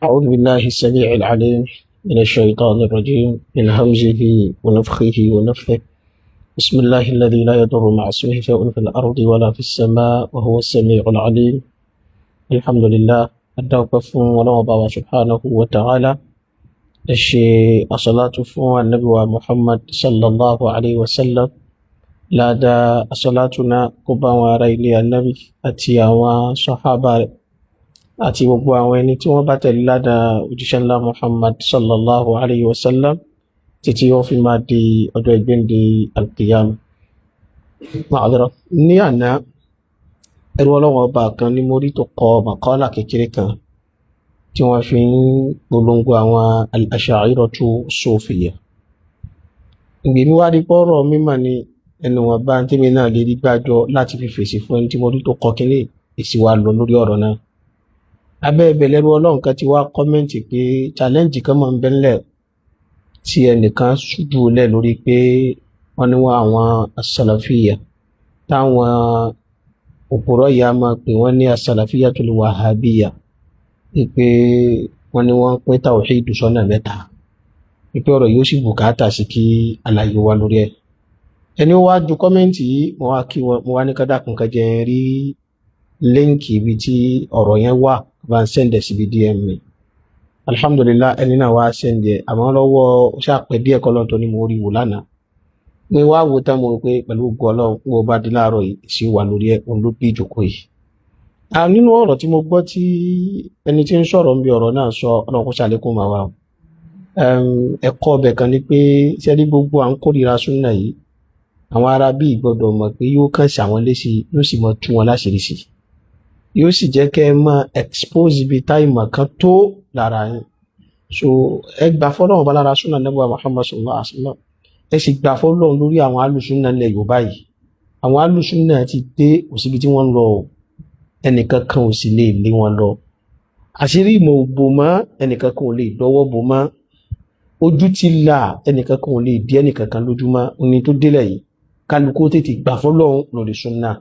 أعوذ بالله السميع العليم من الشيطان الرجيم من همزه ونفخه ونفثه. بسم الله الذي لا يضر مع اسمه شيء في الأرض ولا في السماء وهو السميع العليم. الحمد لله التوقف ولا بابا سبحانه وتعالى الشيء الصلاة فو النبي محمد صلى الله عليه وسلم لا دا صلاتنا كبا وريلي النبي أتيا وصحابه àti gbogbo àwọn ẹni tí wọ́n bá tẹ̀lé ládàá òjíṣẹ́ ńlá Muhammad sallallahu alayhi wa sallam títí ó fi máa di ọjọ́ ìgbéǹde alqiyam. Ma'adara ní àná ẹrú ọlọ́wọ́ ọba kan ní mórí tó kọ màkọ́lá kékeré kan tí wọ́n fi ń polongo àwọn al-asha'iratu sufiyya. Ìgbèmí wá rí pọ́rọ̀ mímọ̀ ní ẹnu wọn bá ń tẹ́mi náà lè rí gbájọ láti fi fèsì fún ẹni tí mórí tó kọ kíní èsì wa lọ lórí ọ̀rọ̀ náà. Abẹ́ ìbẹ̀lẹ́rú ọlọ́run kan ti wá kọ́mẹ́ǹtì pé challenge kan máa ń bẹ́ńlẹ̀ tí ẹnìkan ṣojú lẹ̀ lórí pé wọ́n ní wọ́n àwọn as-salafiyya táwọn òpùrọ́ yìí á máa pè wọ́n ní as-salafiyyatul wahhabiyya pé wọ́n ní wọ́n pín tawhid sọ́nà mẹ́ta pé ọ̀rọ̀ yóò sì bùkátà sí kí àlàyé wa lórí ẹ̀. Ẹni wá ju kọ́mẹ́ǹtì yìí mo wá ní kádàkùn kan jẹ́ rí líǹkì ibi tí ọ̀rọ̀ yẹn wà bá ń sẹ́ndẹ̀ síbi DM mi. Alhamdulillah ẹni náà wá sẹ́ndẹ̀ àmọ́ lọ́wọ́ ṣàpẹ́ díẹ̀ kọ́lọ́ tó ní mo rí wò lánàá. Mo wá wo tán mo rò pé pẹ̀lú ògo Ọlọ́run mo bá di láàárọ̀ yìí sí wà lórí ẹ̀ òun ló bí ìjókòó yìí. Nínú ọ̀rọ̀ tí mo gbọ́ tí ẹni tí ń sọ̀rọ̀ ń bí ọ̀rọ̀ náà sọ Ọlọ́run kó ṣàlékún máa wà. Ẹ̀kọ́ ọbẹ̀ kan ni pé sẹ́ni gbogbo à ń kórìíra súnà yìí àwọn ará bí ìgbọ́dọ̀ mọ̀ pé yóò kàn sí àwọn léṣe yóò sì mọ tú wọn láṣìírí sí yóò sì jẹ́ kẹ́ ẹ máa expose ibi táìmọ̀ kan tó lára yín. So ẹ gbà fọ́lọ́run bá lára súnà nẹ́bùwà Muhammad sallallahu alaihi wasallam ẹ sì gbà fọ́lọ́run lórí àwọn alùsúnà ilẹ̀ Yorùbá yìí. Àwọn alùsúnà ti dé òsibí tí wọ́n ń lọ ẹnìkan kan ò sì lè lé wọn lọ. Àṣírí ìmọ̀ òbò mọ́ ẹnìkan kan ò lè dọwọ́ bò mọ́. Ojú ti là ẹnìkan kan ò lè dí ẹnìkan kan lójúmọ́ oní tó délẹ̀ yìí kálukú tètè gbà fọ́lọ́run lórí súnà.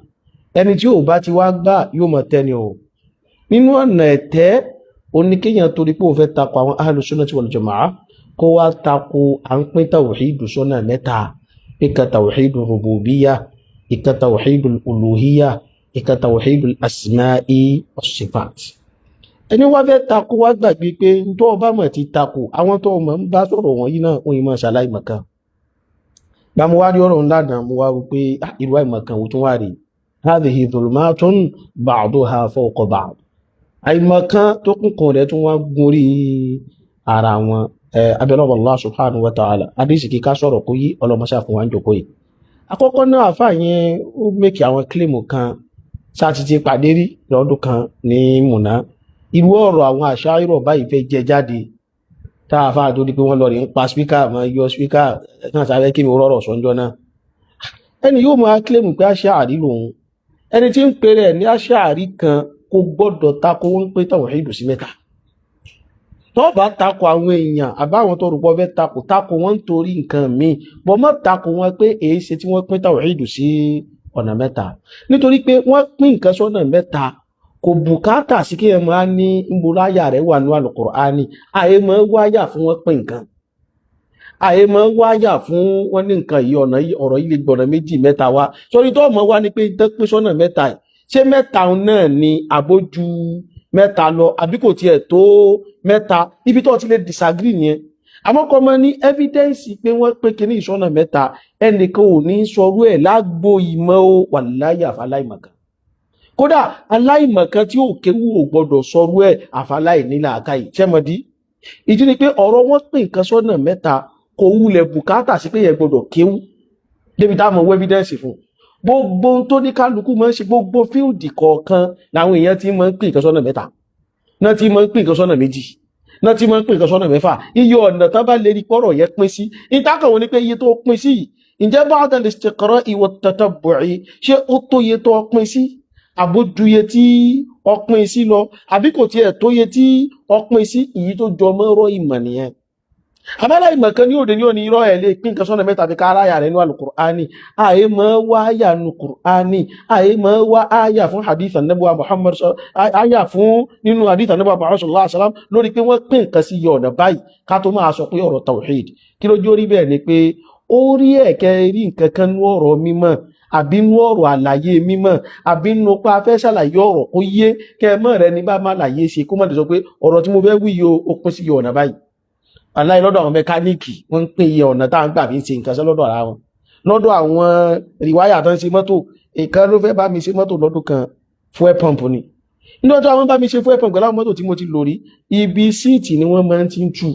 Ẹni tí ò bá ti wá gbà yóò mọ̀ tẹ́ni o. Nínú ọ̀nà ẹ̀tẹ́ oníkéyàn torí pé ó fẹ́ takò àwọn ahlu sunnati wal jama'ah kó wá takò à ń pín tawhidu sọ́nà mẹ́ta ìkan tawhidu rububiyyah ìkan tawhidu uluhiyyah ìkan tawhidu asma'i was sifat. Ẹni wá fẹ́ takò wá gbàgbé pé tó ọba mọ̀ ti takò àwọn tó mọ̀ ń bá sọ̀rọ̀ wọ̀nyí náà wọ́n yìí mọ̀ ṣàlàyé mọ̀kan. Bá mo wá rí ọ̀rọ̀ ńlá dàn mo wá rú pé irú àìmọ̀kan wo tún wà rèé. هذه ظلمات بعضها فوق بعض àìmọ̀kan tó kúnkún rẹ̀ tún wá gúnrí ara wọn. Abẹ́lọ́wọ̀ Allah subhanahu wa ta'ala adéṣì kí ká sọ̀rọ̀ kó yí ọlọ́mọṣà fún wa ń jòkó yìí. Àkọ́kọ́ náà àfà yẹn ó mẹ́kì àwọn kílèmù kan sáti ti pàdé rí lọ́dún kan ní Mùná. Irú ọ̀rọ̀ àwọn Àṣàírọ̀ báyìí fẹ́ jẹ jáde tá àfà tó di pé wọ́n lọ rí ń pa spíkà mọ́ yọ spíkà náà sáré kí mi rọrọ̀ sọ́njọ́ náà. Ẹni yóò máa kílèmù pé Àṣàrí lòun ẹni tí ń pèrè ní Àṣàrí kan kò gbọ́dọ̀ tako wọ́n pé tawhidu sí mẹ́ta. Tó bá tako àwọn èèyàn àbáwọn tó rúpọ̀ fẹ́ tako wọ́n torí nǹkan míì bọ́ mọ́ tako wọn pé èé ṣe tí wọ́n pín tawhidu sí ọ̀nà mẹ́ta nítorí pé wọ́n pín nǹkan sọ́nà mẹ́ta kò bùkátà sí kí ẹ máa ní ìmúláyà rẹ̀ wà ní Al-Qur'ani àyè máa wáyà fún wọn pín nǹkan àyè máa wáyà fún wọn ní nǹkan yìí ọ̀rọ̀ yìí lè gbọ̀nà méjì mẹ́ta wá sórí tó mọ̀ wá ní pé tán pín sọ́nà mẹ́ta ṣé mẹ́ta náà ni àbójú mẹ́ta lọ àbí kò tiẹ̀ tó mẹ́ta ibi tó ti lè disagree nìyẹn. Àmọ́ kọ́ mọ́ ní evidence pé wọ́n pé kíní ìsọ́nà mẹ́ta ẹnìkan ò ní sọrú ẹ̀ lágbo ìmọ̀ ó wallahi àfàláìmọ̀kan. Kódà aláìmọ̀kan tí ò kéwú ò gbọdọ̀ sọrú ẹ̀ àfàláìnílà àkáyì ṣẹ́mọ̀dí. Ìdí ni pé ọ̀rọ̀ wọn pín nǹkan sọ́nà mẹ́ta kò wulẹ̀ bùkátà sí pé yẹn gbọdọ̀ kéwú débi táwọn mọ̀ evidence fún. Gbogbo tó ní kálukú máa ń ṣe gbogbo fíìlì kọ̀ọ̀kan làwọn èèyàn ti máa ń pín nǹkan sọ́nà mẹ́ta náà ti máa ń pín nǹkan sọ́nà méjì náà ti máa ń pín nǹkan sọ́nà mẹ́fà iye ọ̀nà tán bá lè rí pọ́rọ̀ yẹn pín sí ìtàkàwọ́ ni pé iye tó pín sí ǹjẹ́ ba'da al-istiqra'i wat-tatabbu'i ṣé ó tó iye tó pín sí àbójú iye tí ó pín sí lọ àbí kò tiẹ̀ tó iye tí ó pín sí èyí tó jọ mọ́rọ̀ ìmọ̀ nìyẹn. àbálá ìmọ̀kan ní òde ní òní irọ́ ẹ̀ lè pín nǹkan sọ́nà mẹ́ta fi ká aráyà rẹ̀ nínú Al-Qur'ani. àyè mọ́ wá àyà nínú Qur'ani, àyè mọ́ wá àyà fún hadith Ànábì wa Muhammad, àyà fún nínú hadith Ànábì wa Muhammad sallallahu alaihi wasallam lórí pé wọ́n pín nǹkan sí ọ̀nà báyìí ká tó máa sọ pé ọ̀rọ̀ tawhid. kí ló jórí bẹ́ẹ̀ ni pé ó rí ẹ̀kẹ́ rí nǹkan kan nú ọ̀rọ̀ mímọ́ àbí nú ọ̀rọ̀ àlàyé mímọ́ àbí nú pa fẹ́ ṣàlàyé ọ̀rọ̀ kó yé kẹ́ẹ̀mọ́ rẹ ní bá má làyé ṣe kó má lè sọ pé ọ̀rọ̀ tí mo fẹ́ wí yìí ó pín sí ọ̀nà báyìí. aláì lọ́dọ̀ àwọn mẹkáníìkì wọ́n ń pè iye ọ̀nà tá à ń gbà fi ń ṣe nǹkan sẹ́ lọ́dọ̀ ara wọn. lọ́dọ̀ àwọn rìwáyà tó ń ṣe mọ́tò, ìkan ló fẹ́ bá mi ṣe mọ́tò lọ́dún kan, fuel pump ni. inú ọjọ́ àwọn bá mi ṣe fuel pump pẹ̀lú àwọn mọ́tò tí mo ti lò rí, ibi síìtì ni wọ́n máa ń ti ń tu,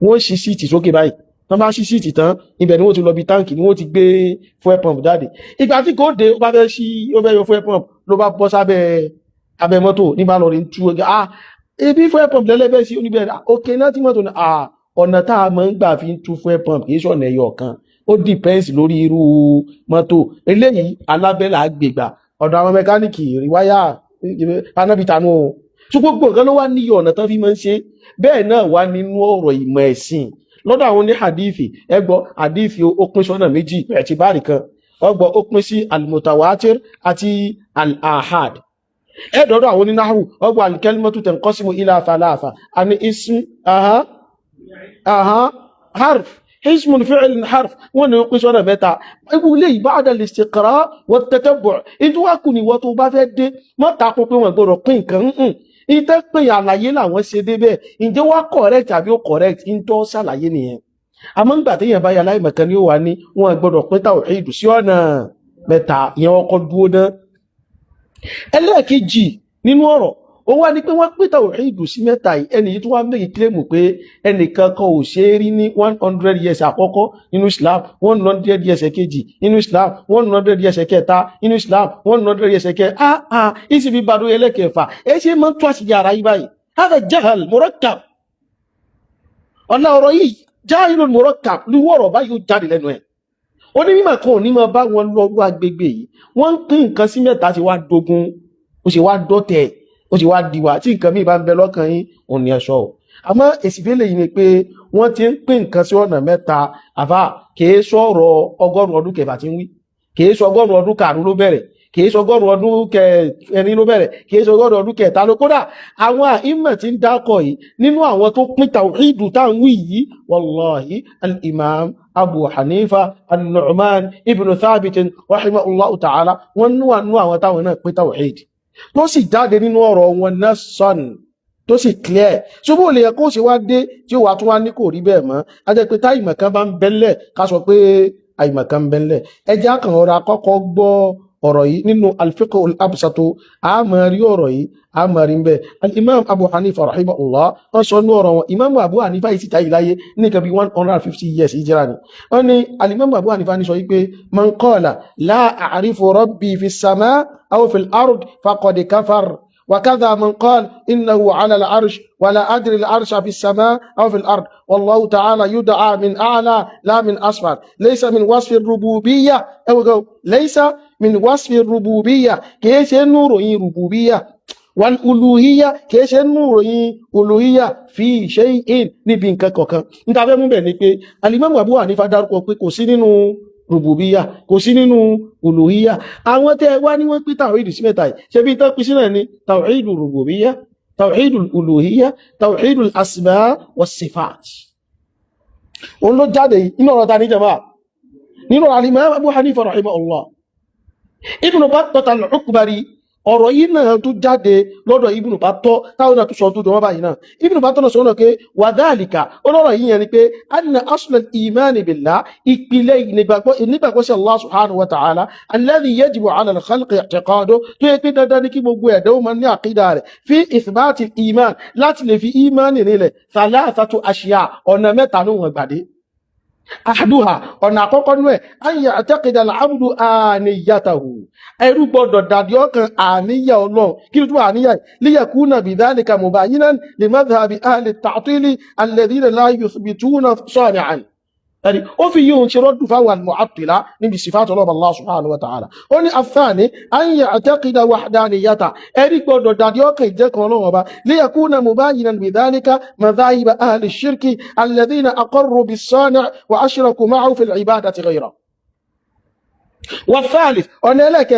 wọ́n ṣí síìtì sókè báyìí, wọ́n bá ṣí síìtì tán ibẹ̀ ni wọ́n ti lọ bí táǹkì ni wọ́n ti gbé fuel pump jáde. ìgbà tí kò dé ó bá fẹ́ ṣí, ó fẹ́ yọ fuel pump ló bá bọ́ sábẹ́ abẹ́ mọ́tò nígbà lọ rí tú ọgá ibi fuel pump lẹ́lẹ́fẹ́ sí oníbẹ̀ òkè náà tí mọ́tò ní ọ̀nà tá a máa ń gbà fi ń tú fuel pump kì í ṣọ̀nà ẹyọ kan, ó depends lórí irú mọ́tò. eléyìí alábẹ́là gbègbà ọ̀dọ̀ àwọn mẹkáníìkì ríwáyà anábìtanú o. tó gbogbo nǹkan ló wá níyọ ọ̀nà tán fi máa ń ṣe. bẹ́ẹ̀ náà wá nínú ọ̀rọ̀ ìmọ̀ ẹ̀sìn lọ́dọ̀ àwọn ní hadithi, ẹgbọ́ hadithi ó pín sọ́nà méjì ẹ̀tìbárì kan, ọgbọ́ ó pín sí al-mutawatir àti al-ahad. ẹ̀dọ̀dọ̀ àwọn onínáhù ọgbọ́ al-kalimatu tanqasimu ila thalatha, àni ism harf, ismun fi'lun harf, wọ́n ní ó pín sọ́nà mẹ́ta. ewu lè ba'da al-istiqra wa at-tatabbu'. ìtú wá kù ní wọ́n tó bá fẹ́ dé mọ́ takò pé wọ́n gbọ́dọ̀ pín nǹkan ìtẹ́ pé àlàyé làwọn ṣe débẹ̀, ǹjẹ́ wá correct àbí ó correct ń tọ́ ṣàlàyé nìyẹn. àmọ́ ńgbà téèyàn bá yà láìmọ̀kan ni ó wà ní wọn gbọ́dọ̀ pín tawhid sí ọ̀nà mẹ́ta, ìyẹn ọkọ̀ dúró ná. ẹlẹ́ẹ̀kejì nínú ọ̀rọ̀ ó wá ní pé wọ́n pín tawhid sí mẹ́ta yìí, ẹni yìí tó wá méjì kílèmù pé ẹnìkan kan ò ṣe é rí ní 100 years àkọ́kọ́ nínú Islam, 100 years ẹ̀kejì nínú Islam, 100 years ẹ̀kẹta nínú Islam, 100 years ẹ̀kẹ ìsì bí bàdó ẹlẹ́kẹfà ẹ ṣe máa ń tó àṣìyà ara yìí báyìí. hādhā jahl murakkab, ọ̀nà ọ̀rọ̀ yìí jahilun murakkab ní wọ́ọ̀rọ̀ báyìí ó jáde lẹ́nu ẹ̀. onímọ̀ kan ò ní máa bá wọn lọ́rú agbègbè yìí, wọ́n ń pín nǹkan sí mẹ́ta ti wá dogun, ó sì wá dọ́tẹ̀, ó sì wá diwa tí nǹkan míì bá ń bẹ lọ́kàn yín òun ni ẹ̀ṣọ́ o. àmọ́ èsì fẹ́lẹ̀ yìí ni pé wọ́n ti ń pín nǹkan sí ọ̀nà mẹ́ta. àfà kìí sọ̀rọ̀ 100 ọdún kẹfà tí ń wí, kìí sọ 100 ọdún karùn-ún ló bẹ̀rẹ̀, kìí sọ 100 ọdún kẹrin ló bẹ̀rẹ̀, kìí sọ 100 ọdún kẹta ló. kódà àwọn àìmọ̀ tí ń dákọ̀ yìí nínú àwọn tó pín tawhid táwọn wí yìí, wallahi al-imam Abu Hanifa an-Nu'man ibn Thabit rahimahullahu ta'ala wọ́n nú àwọn táwọn náà pín tawhid tó sì jáde nínú ọ̀rọ̀ wọn náà sọ́n tó sì clear. ṣùgbọ́n olè ẹ̀kọ́ sì wá dé tí ó wà tún wá ní kò rí bẹ́ẹ̀ mọ́. a jẹ́ pé tá ìmọ̀kan bá ń bẹ́lẹ̀ ká sọ pé àìmọ̀kan ń bẹ́lẹ̀. ẹjẹ́ àkàn ọ̀rọ̀ akọ́kọ́ gbọ́ ọ̀rọ̀ yìí nínú al-fiqh al-absat, a máa rí ọ̀rọ̀ yìí a máa rí bẹ́ẹ̀. al-imam Abu Hanifa rahimahullah wọ́n sọ ní ọ̀rọ̀ wọn. imam Abu Hanifa yìí sì táyì láyé ní nǹkan bí 150 years ìjìrà ni. wọ́n ní al-imam Abu Hanifa ní sọ wípé man qala la a'rifu rabbi fi as-sama' aw fi al-ard faqad kafar. وكذا من قال إنه على العرش ولا أدري العرش في السماء أو في الأرض والله تعالى يدعى من أعلى لا من أسفل. ليس من وصف الربوبية ليس من وصف الربوبية كيش نور ربوبية والألوهية كيش نور ألوهية في شيء نبين كوكا. انت عارف من بينك الإمام أبو حنيفة داركو كو سينو rùbùbíyà kò sí nínú uluhiyya. àwọn tẹ́ wá ní wọ́n pín tàwíìdù sí mẹ́ta yìí ṣe bí tán pín sí náà ní tàwíìdù rùbùbíyà, tàwíìdù uluhiyya, tàwíìdù asma wa sifat. òun ló jáde inú ọ̀rọ̀ ta ní jama nínú al-imam Abu Hanifa rahimahullah. Ibn Battah al-Ukbari ọ̀rọ̀ yìí náà tó jáde lọ́dọ̀ Ibn Battah táwọn náà tó sọ tó jọmọ́ báyìí náà. Ibn Battah náà sọ náà pé wa dhalika ọlọ́rọ̀ yìí yẹn ni pé anna asl al-iman billah ìpìlẹ̀ nígbàgbọ́ sí Allah subhanahu wa ta'ala alladhi yajibu ala al-khalqi i'tiqadu tó yẹ pé dandan ní kí gbogbo ẹ̀dá ó máa ní àkídà rẹ̀ fi ithbati al-iman láti lè fi iman nílẹ̀ thalathatu ashya ọ̀nà mẹ́ta ló wọ̀n gbàdé. أحدها ọ̀nà àkọ́kọ́ nú ẹ̀ an ya'taqida al-'abdu aniyatahu ẹrú gbọ́dọ̀ dàdí ọkàn àníyà Ọlọ́run. kí ló tún àníyà liyakuna bidhalika mubayyinan li madhhabi ahli at-ta'til alladhina la yuthbituna sani'an. يعني وفي يوم شرط فهو المعطلة من بصفات الله سبحانه وتعالى وني الثاني أن يعتقد وحدانيته أريد أن داديوك يجيكم ليكون مباينا بذلك مذاهب أهل الشرك الذين أقروا بالصانع وأشركوا معه في العبادة غيره. والثالث أن لك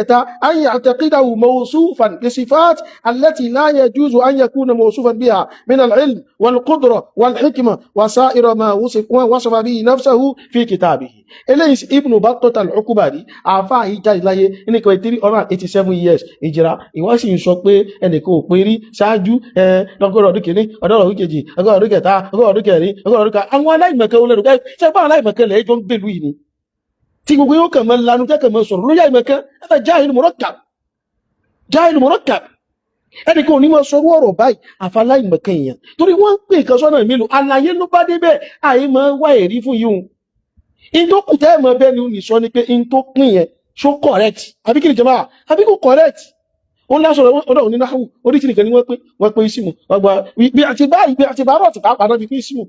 أن يعتقده موصوفا بصفات التي لا يجوز أن يكون موصوفا بها من العلم والقدرة والحكمة وسائر ما وصف به نفسه في كتابه. إليس ابن بطة العقبري àfáà jáde láyé ní 387 years ìjìrà ìwọ́n sì ń sọ pé ẹnìkan ò pín rí ṣáájú lọ́gọ́rọ̀ ọdún kìíní ọdọ́rọ̀ ọdún kejì ọgọ́rọ̀ ọdún kẹta ọgọ́rọ̀ ọdún kẹrin ọgọ́rọ̀ ọdún ká àwọn aláìmọ̀kẹ́ olórùkẹ́ ṣẹ́gbọ́n aláìmọ̀kẹ́ lẹ́yìn tó ń gbèlú yìí ni tí gbogbo yóò kàn mọ́ lanu tẹ́ kàn mọ́ sọ̀rọ̀ lóyá ìmọ̀kẹ́ ẹ̀fẹ́ jáhìlù murakkab ẹni kò ní mọ́ sọ̀rọ̀ ọ̀rọ̀ báyìí àfàláìmọ̀kẹ́ èèyàn torí wọ́n ń pè kan sọ́nà mélòó àlàyé ló bá débẹ̀ àyè máa ń wá ẹ̀rí fún yíhun in tó kù tẹ́ mọ́ bẹ́ẹ̀ ni ó ní sọ ni pé in tó pín yẹn ṣó correct àbí kí ni jẹ́ máa àbí kò correct ó lásọ̀rọ̀ ọ̀dọ̀ òní náà oríṣi nìkan ni wọ́n pé ìsìmù ọgbà bí àti báyìí bí àti bàárọ̀ àti pàápàá náà fi pé ìsìmù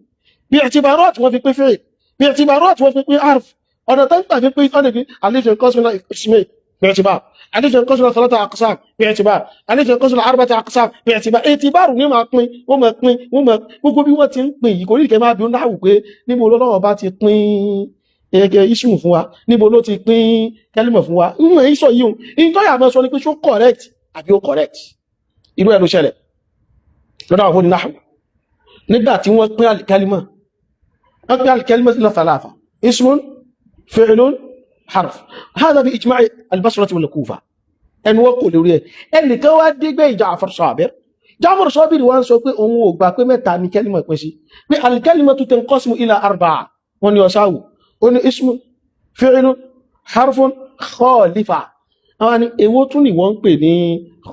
bí àti bàárọ̀ àti wọ́n fi pé fẹ́ẹ̀ bí àti bàárọ̀ àti wọ́n fi pé arf ọ̀nà tó ń gbà fi pé ọ̀nà fi àlejò kọ́sùnà ìsìmẹ̀ bí àti bá àlejò kọ́sùnà salata aqsam bí àti bá àlejò kọ́sùnà arbata aqsam bí àti bá ètì báàrù ní máa pín wọ́n máa pín gbogbo bí wọ́n ti ń pín yìí kò ní ìkẹ́ máa bí ó náà wù pé níbo lọ́wọ́ bá ti pín ẹgẹ ìṣùmù fún wa níbo ló ti pín kẹlímọ̀ fún wa nínú èyí sọ yíò in tó yà mọ́ sọ ní pé ṣó correct àbí ó correct irú ẹ̀ ló ṣẹlẹ̀ lọ́dọ̀ àwọn onínáhù nígbà tí wọ́n pín alìkẹlímọ̀ sí thalatha ismun fi'lun harf hadha bi ijma'i al-Basrati wal Kufa ẹnu wọ́n kò lórí ẹ̀ ẹnìkan wá dégbé Ja'far Sabir wọ́n sọ pé òun ò gbà pé mẹ́ta ní kẹlímọ̀ pín sí pé al-kalimatu tanqasimu ila arba'a wọ́n ni ọ̀sáwù ó ní ismu fi'lun harfun khalifa àwọn ni èwo tún ni wọ́n ń pè ní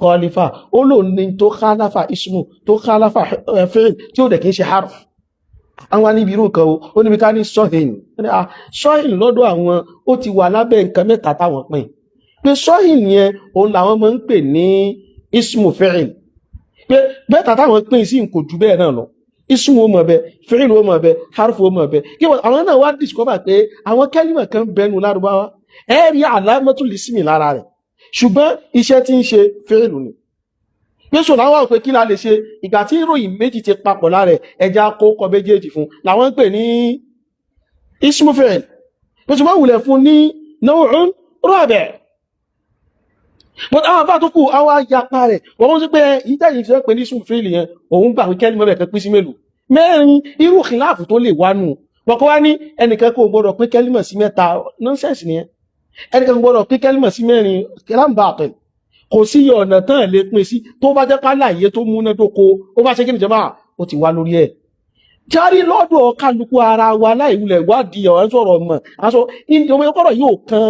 khalifa ó lò ní tó khalafa ismu tó khalafa fi'l tí ó dẹ̀ kìí ṣe harf àwọn níbi irú kan ó níbi ká ní sọ́hìn lọ́dọ̀ àwọn ó ti wà lábẹ́ nǹkan mẹ́ta táwọn pín pé sọ́hìn yẹn òun làwọn máa ń pè ní ismu fi'l pé mẹ́ta táwọn pín sí kò jù bẹ́ẹ̀ náà lọ ismu ó mọ̀ bẹ́ fi'il ó mọ̀ bẹ́ harfu ó mọ̀ bẹ́ kí wọ́n àwọn náà wá discover pé àwọn kẹ́límà kan bẹnu lárúbáwá ẹ̀rí alamatul ismi lára rẹ̀ ṣùgbọ́n iṣẹ́ tí ń ṣe fi'il ni pé sọ láwọn pé kí la lè ṣe ìgbà tí ìròyìn méjì ti papọ̀ lára ẹja kó kọ méjèèjì fún làwọn ń pè ní ismu fi'il pé sọ máa wùlẹ̀ fún ní naw'un rabi' but àwọn àbá tó kù àwọn ayapa rẹ̀ wọ́n sí pé ìtẹ́yìn tí wọ́n pè ní ismu fi'il yẹn òun gbà wíkẹ́ ní mẹ́rẹ̀ kan pín sí mélòó mẹ́rin irú khilaf tó lè wá nù wọ́n kọ́ wá ní ẹnìkan kò gbọ́dọ̀ pín kẹ́límọ̀ sí mẹ́ta nonsense nìyẹn ẹnìkan kò gbọ́dọ̀ pín kẹ́límọ̀ sí mẹ́rin kalam batil kò sí ọ̀nà tán lè pín sí tó bá jẹ́ pálàyé tó múná tó kó ó bá ṣe kí nìjọba ó ti wá lórí ẹ̀ járí lọ́dọ̀ kálukú ara wa láìwulẹ̀ wádìí ọ̀rẹ́ sọ̀rọ̀ mọ̀ aṣọ ìdíwọ̀n ọkọ̀rọ̀ yóò kan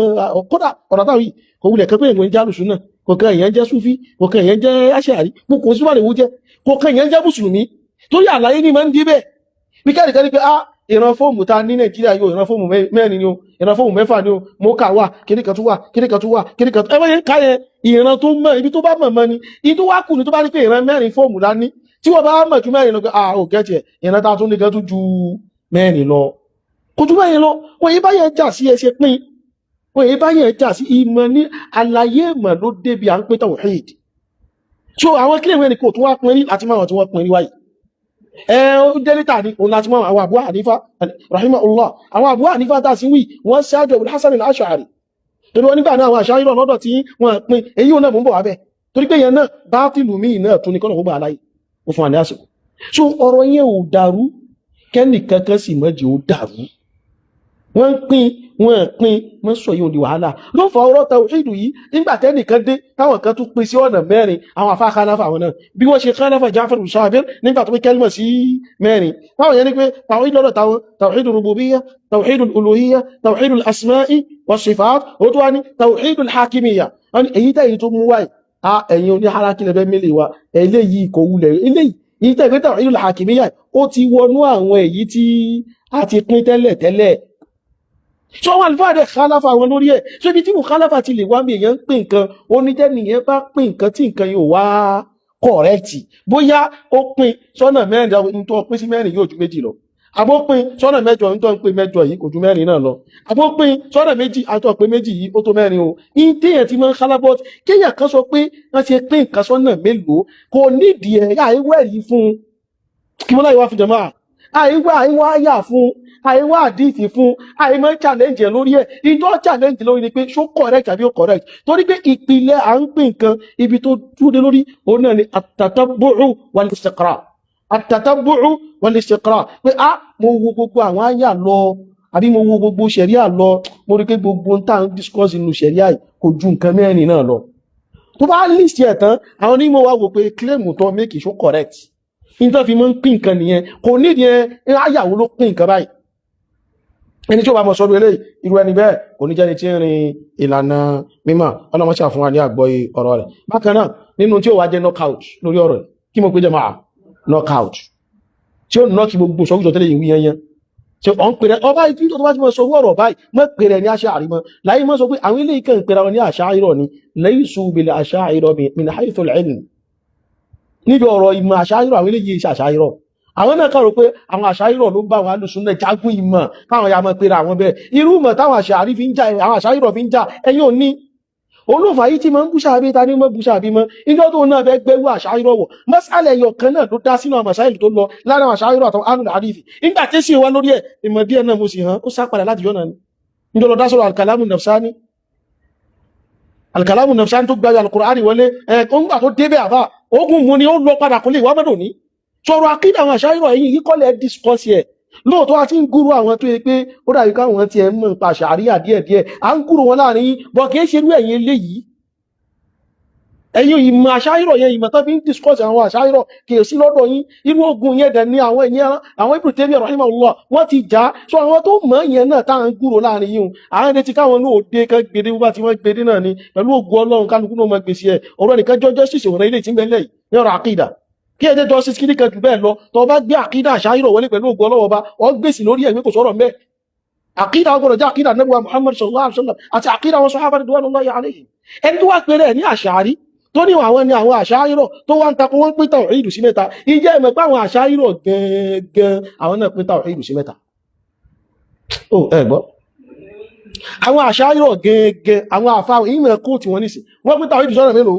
kódà ọ̀rọ̀ táwọn yìí kò wulẹ̀ kan pé ìwọ̀n jálùsùn náà kò kan èèyàn jẹ́ súfí kò kan èèyàn jẹ́ aṣáàrí kò sí wàlẹ̀ wó jẹ́ kò kan èèyàn jẹ́ mùsùlùmí torí àlàyé ní máa ń díbẹ̀ bí kẹ́rìkẹ́ ní pé ìran fóòmù ta ní Nàìjíríà yóò ìran fóòmù mẹ́rin ni o ìran fóòmù mẹ́fà ni o mọ́kà wà kíníkan tó wà kíníkan tó wà kíníkan tó ẹwọ́n yẹn káyẹ ìran tó mọ̀ ibi tó bá mọ̀ ní ibi tó wá kù ní tó bá ní pé ìran mẹ́rin fóòmù lá ní tí wọ́n bá mọ̀ ju mẹ́rin lọ pé ò gẹ́tì ẹ̀ ìran ta tún ní gẹ́ tó ju mẹ́rin lọ kò ju mẹ́rin lọ wọ́n yí báyẹn jà sí ẹsẹ̀ pín wọ́n yí báyẹn jà sí ìmọ̀ ní àlàyé ìmọ̀ ló débi à ń pé tawhid so àwọn kílẹ̀ ìwé ni kò tó wá pín rí àti máa tí wọ́n pín rí wáyìí délítà ní òun láti mọ́ àwọn Abu Hanifa rahimahullah àwọn Abu Hanifa tàà sí wí wọ́n ṣáájú Abul Hasan al-Ash'ari torí wọ́n nígbà náà àwọn Ash'ari lọ́dọ̀ tí wọ́n pín èyí ò náà mú bọ̀ wá bẹ́ torí pé yẹn náà bá tìlù mí náà tún ní kọ́nà gbogbo aláyé ó fún àní àsìkò so ọ̀rọ̀ yẹn ò dàrú kẹ́nì kankan sì mọ́jì ó dàrú wọ́n pín sọ yóò di wàhálà ló fà ọ̀rọ̀ tawhidu yìí nígbà tẹ́nìkan dé táwọn kan tún pín sí ọ̀nà mẹ́rin àwọn àfá khalafa àwọn náà bí wọ́n ṣe khalafa Ja'far Sabir nígbà tó pín kẹ́límọ̀ sí mẹ́rin táwọn yẹn ní pé tawhid lọ́dọ̀ táwọn tawhidul rububiyyah tawhidul uluhiyyah tawhidul asma'i was sifat ó tó wá ní tawhidul hakimiyyah èyí tẹ́yìn tó mú wáyé ẹ̀yin oní harakilẹ̀ bẹ́ mílẹ̀ wa eléyìí kò wulẹ̀ eléyìí tẹ́yìn tawhidul hakimiyyah ó ti wọnú àwọn èyí tí a ti pín tẹ́lẹ̀ so wọ́n alfáàdẹ̀ khalafa wọn lórí ẹ̀ so ibi tí mú khalafa ti lè wá bí èyàn ń pín nǹkan onítẹ́nìyàn bá pín nǹkan tí nǹkan yóò wá kọ̀rẹ́kì bóyá ó pín sọ́nà mẹ́rin tó pín sí mẹ́rin yóò ju méjì lọ àbópin sọ́nà mẹ́jọ ń tọ́ ń pè mẹ́jọ yìí kò ju mẹ́rin náà lọ àbópin sọ́nà méjì àtọ́ pé méjì yìí ó tó mẹ́rin o in téèyàn ti máa ń kálábọ́t kéèyàn kan sọ pé wọ́n ti pín nǹkan sọ́nà mélòó kò nídìí ẹ̀ àìwẹ̀rí fún kí wọ́n láyé wá fún jàmáà àìwá àyà fún àìwá àdìsí fún àìmọ́ challenge ẹ̀ lórí ẹ̀ ìjọ challenge lórí ni pé ṣó correct àbí ó correct torí pé ìpìlẹ̀ à ń pín nǹkan ibi tó dúró lórí òun náà ni at-tatabbu'u wal-istiqra at-tatabbu'u wal-istiqra pé mo wo gbogbo àwọn àyà lọ àbí mo wo gbogbo ṣẹ̀ríà lọ mo rí pé gbogbo ń tà ń discuss inú ṣẹ̀ríà kò ju nǹkan mẹ́rin náà lọ tó bá list ẹ̀ tán àwọn onímọ̀ wa wò pé claim tó make ṣó correct nítorí fi mọ́ ń pín nǹkan nìyẹn kò nídìí ẹ àyàwó ló pín nǹkan báyìí ẹni tí ó bá mọ̀ sọ́dọ̀ eléyìí irú ẹni bẹ́ẹ̀ kò ní jẹ́ni tí ń rin ìlànà mímọ̀ ọlọ́mọṣà fún wa ní àgbọ́yé ọ̀rọ̀ rẹ̀ bákan náà nínú tí ó wá jẹ́ knockout lórí ọ̀rọ̀ kí mo pé jẹ́ máa knockout tí ó knock gbogbo sọ́gbùsọ tẹ́lẹ̀ yìí yẹn tí ó ń pèrè ọba ìtú tó bá ti mọ̀ sọ ọ̀rọ̀ báyìí mọ́ pèrè ní Ash'ari mọ́ láyé mọ́ sọ pé àwọn ilé ìkẹ́ ń pèrè wọn ní Ash'ari ni laysu bil Ash'ari min haythu al-ilm níbi ọ̀rọ̀ ìmọ̀ Ash'ari àwọn ilé yìí ṣe Ash'ari àwọn náà kàrò pé àwọn Ash'ari ló bá àwọn alùsùnnà jagun ìmọ̀ káwọn ya mọ́ pèrè àwọn bẹ́ẹ̀ irú mọ̀ táwọn Ash'ari fi ń jà àwọn Ash'ari fi ń jà ẹ̀yin ò ní olófà yìí tí ma ń búṣàbí ta ní mọ́ búṣàbí mọ́ ìjọ tó náà fẹ́ gbẹ́rú Ash'ari wọ̀ mọ́sálẹ̀ ẹyọ kan náà ló dá sínú àwọn masáìlì tó lọ lára àwọn Ash'ari àtàwọn alùlù àdìsí nígbà tí sì wá lórí ẹ̀ ìmọ̀ díẹ̀ náà mo sì hàn ó sá padà láti yọ́nà ni níjọ lọ dá sọ̀rọ̀ alkalamu nafsani tó gbáyà al-Qur'ani wọlé ẹ̀kọ́ngbà tó débẹ̀ àbá ogun mu ni ó lọ padà kó lè wá mọ́dọ̀ ní sọ̀rọ̀ akídà àwọn Ash'ari ẹ̀yìn yìí kọ́lẹ̀ discourse ẹ̀ lóòótọ́ àti ń gúrú àwọn tó yẹ pé ó dàbí káwọn ti ẹ̀ mọ̀ nípa ṣàríà díẹ̀díẹ̀ à ń gúrú wọn láàrin yìí bọ̀ kìí ṣe irú ẹ̀yìn eléyìí ẹ̀yin ìmọ̀ Ash'ari yẹn ìmọ̀ tó fi ń discourse àwọn Ash'ari kìí sí lọ́dọ̀ yín irú ogun yẹn dẹ̀ ní àwọn ẹ̀yìn àwọn Ibn Taymiyyah rahimahullah wọ́n ti jà sọ àwọn tó mọ̀ yẹn náà táwọn gúrú láàrin yìí àwọn ẹni tí káwọn náà dé kan gbèdé bó bá ti wọ́n gbèdé náà ni pẹ̀lú ògùn Ọlọ́run kálukú náà mọ̀ gbèsè ẹ̀ ọ̀rọ̀ nìkan jọjọ́ sì ṣòro ilé tí ń bẹ́lẹ̀ yìí ní ọ̀rọ̀ àkídà kí ẹjẹ́ jọ sí kíní kan jù bẹ́ẹ̀ lọ tó bá gbé àkídà Ash'ari wọlé pẹ̀lú ògùn Ọlọ́run ọba wọ́n gbèsè lórí ẹ̀mí kò sọ̀rọ̀ mẹ́ àkídà ọgbọ̀rọ̀ jẹ́ àkídà Ànábì wa Muhammad sallallahu alaihi wasallam àti àkídà wọn sahaba ridwanullahi alaihim ẹni tó wá pèrè ní Ash'ari tó ní àwọn ni àwọn Ash'ari tó wá ń takò wọ́n pín tawhid sí mẹ́ta ìjẹ́ ìmọ̀ pé àwọn Ash'ari gẹ́gẹ́ àwọn náà pín tawhid sí mẹ́ta ó ẹgbọ́ àwọn Ash'ari gẹ́gẹ́ àwọn àfáà ìmọ̀ kó tí wọ́n ní sí wọ́n pín tawhid sọ́nà mélòó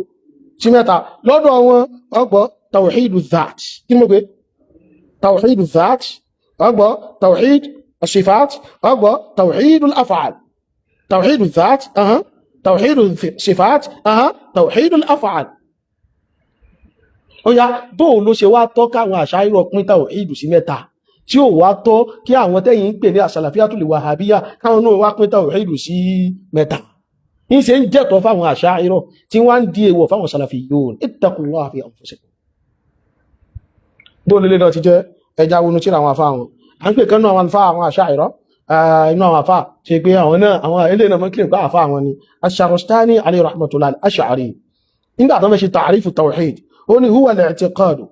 sí mẹ́ta lọ́dọ̀ wọn ọgbọ́ tawhid dhat kí ni mo pé tawhid dhat ọgbọ́ tawhid as-sifat ọgbọ́ tawhid al-af'al tawhid dhat توحيد الصفات توحيد الافعال ó yá bó ló ṣe wá tọ́ káwọn Ash'ari pín tawhid sí mẹ́ta tí ó wá tọ́ kí àwọn tẹ́yìn ń pè ní as-salafiyatul wahabiyya káwọn náà wá pín tawhid sí mẹ́ta ń ṣe ń jẹ́tọ̀ fáwọn Ash'ari tí wọ́n ń di èèwọ̀ fáwọn salafiyyun ittaqullaha fi anfusikum bó lélé náà ti jẹ́ ẹja wọnú tí àwọn afá wọn à ń pè kan náà àwọn afá àwọn Ash'ari inú àwọn àfá ṣe pé àwọn náà àwọn ilé náà mọ́ kí nípa àfá àwọn ni Ash-Sharastani alayhi rahmatullahi al-Ash'ari nígbà tó mẹ́ ṣe ta'rifu tawhid ó ní huwa al-i'tiqadu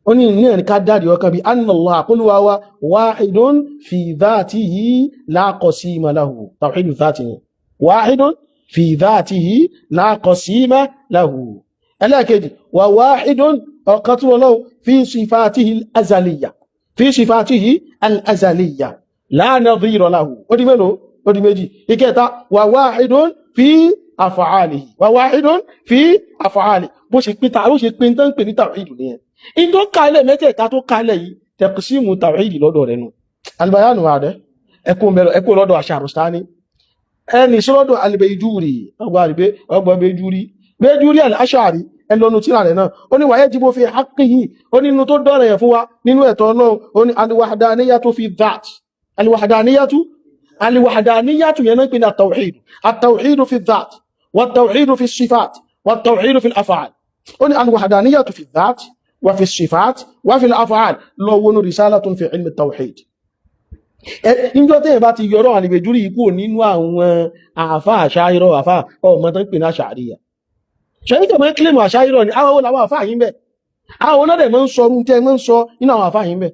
ó ní ní ẹ̀ríká dáadì ọkàn bí anna Allah qulwa wa wahidun fi dhatihi la qasima lahu tawhidu dhati ni wahidun fi dhatihi la qasima lahu ẹlẹ́ẹ̀kejì wa wahidun ọ̀kan tí wọ́n lọ́wọ́ fi sifatihi al-azaliyya fi sifatihi al-azaliyya la nadhira lahu ó di mélòó ó di méjì ìkẹta wa wahidun fi af'alihi wa wahidun fi af'alihi bó ṣe pín tán pè ní tàwíìdù nìyẹn in tó kálẹ̀ mẹ́tẹ̀ẹ̀ta tó kálẹ̀ yìí taqsimu tàwíìdì lọ́dọ̀ rẹ̀ nù albayanu wa dẹ́ ẹkùn lọ́dọ̀ Ash-Sharastani ẹni sọ́lọ́dọ̀ al-Bayjuri ọgbà Bayjuri al-Ash'ari ẹlọ́nu tíra rẹ̀ náà ó ní wa yajibu fi haqqihi ó ní inú tó dọ́rẹ̀ yẹn fún wa nínú ẹ̀tọ́ náà ó ní al-wahdaniyatu fi dhat الوحدانية ينقل التوحيد في الذات والتوحيد في الصفات والتوحيد في الأفعال الوحدانية في الذات وفي الصفات وفي الأفعال لون رسالة في علم التوحيد níjọ́ tẹ́yẹ̀ bá ti yọrọ̀ àlìbẹ̀júrí ikú nínú àwọn àfá àṣáyírọ̀ àfá ọmọ tó ń pè ní àṣàríyà ṣẹ́yìntọ̀ mọ́ kílèmù àṣáyírọ̀ ni àwọn olàwọ̀ àfá yìí bẹ̀ àwọn olóòdẹ̀ mọ́ ń sọ rúntẹ́ mọ́ ń sọ nínú àwọn àfá yìí bẹ̀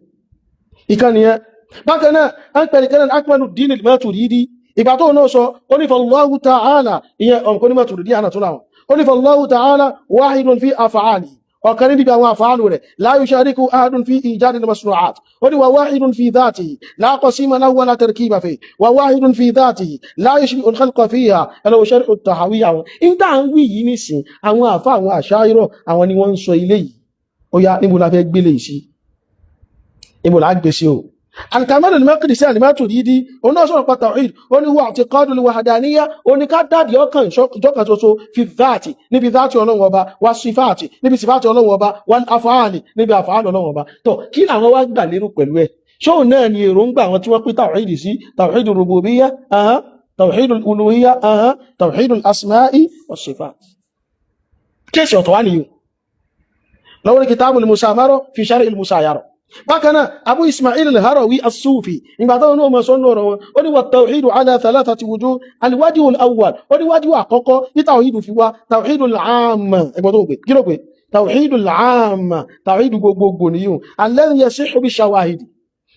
ìkànnìyàn bákan náà a ń pẹ̀lẹ̀ kẹ́lẹ̀ Akmaluddin al-Maturidi ìgbà tó náà sọ ó ní fallahu ta'ala ìyẹn ọmọkọ́ ní Maturidi àná tó láwọn ó ní fallahu ta'ala wahidun fi af'alihi ọ̀kan níbi àwọn àfáàlù rẹ̀ la yushariku ahadun fi ijadil masnu'at ó ní wa wahidun fi dhatihi la qasima lahu wa la tarkiba fihi wa wahidun fi dhatihi la yushbi'u al-khalqa fiha ẹlọ́wọ́ shar'u at-tahawiyya àwọn ìdá ń wí yìí nísìn àwọn àfá àwọn àṣáírọ̀ àwọn ni wọ́n ń sọ ilé yìí ó yá níbo la fẹ́ gbélé sí níbo la gbé sí o الكمال المقدسي الماتريدي ونصر التوحيد وني اعتقاد الوحدانيه وني كداد يوكان جوكان سوسو في الذات نبي ذات Ọlọ́run Ọba والصفات نبي صفات Ọlọ́run Ọba والافعال نبي افعال Ọlọ́run Ọba tó kí làwọn wá gbà lérò pẹ̀lú ẹ̀ ṣó náà ni èròǹgbà àwọn tí wọ́n pín tawhid sí tawhid rububiyyah tawhid uluhiyyah tawhid asma'i was sifat kéṣe ọ̀tọ̀ wá nìyí lọ́wọ́ kitabul musamara fi sharh al musayara bákanáà Abu Ismail al-Harawi as-Sufi ìgbàtọ́ ní ọmọ sọ́nà ọ̀rọ̀ wọn ó ní wa tawhidu ala thalathati wujuh al-wajhu al-awwal ó ní wájú àkọ́kọ́ ní tawhidu fi wá tawhidu al-amma ẹgbọ́tọ́ òpè kí ló pé tawhidu al-amma tawhidu gbogbogbò níyùn alladhi yasihhu bi shawahid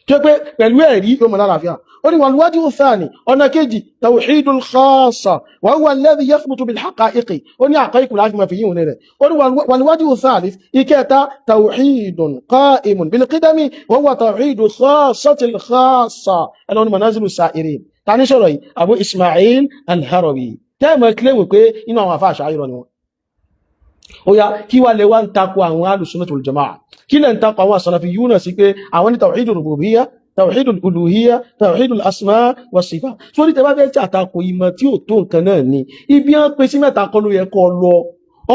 tí ó pé pẹ̀lú ẹ̀rí yóò mọ̀ lálàáfíà ó ní wal-wajhu ath-thani ọ̀nà kejì tawhidu al-khassa wa huwa alladhi yathbutu bil-haqa'iqi ó ní àkọ́ìkù láti mọ̀ fi yíò rẹ̀ ó ní wal-wajhu ath-thalith ìkẹta tawhidun qa'imun bil-qidami wa huwa tawhidu khassati al-khassa ẹlọ́ni manazilu sa'irin ta ní sọ̀rọ̀ yìí Abu Ismail al-Harawi tẹ́ẹ̀mọ̀ kílẹ̀mù pé inú àwọn àfáà Ash'ari ni wọn ó yá kí wá lè wá ń takò àwọn Ahlus-Sunnah wal-Jamā'ah kí lẹ́ ń takò àwọn Salafiyyūn sí pé àwọn ní tawhidu rububiyyah tawhidul uluhiyyah tawhidul asma' was sifat so ní tẹ́ bá fẹ́ àtakò ìmọ̀ tí ó tó nǹkan náà ni ibi an pè sí mẹ́ta kọ́ ló yẹ kó lọ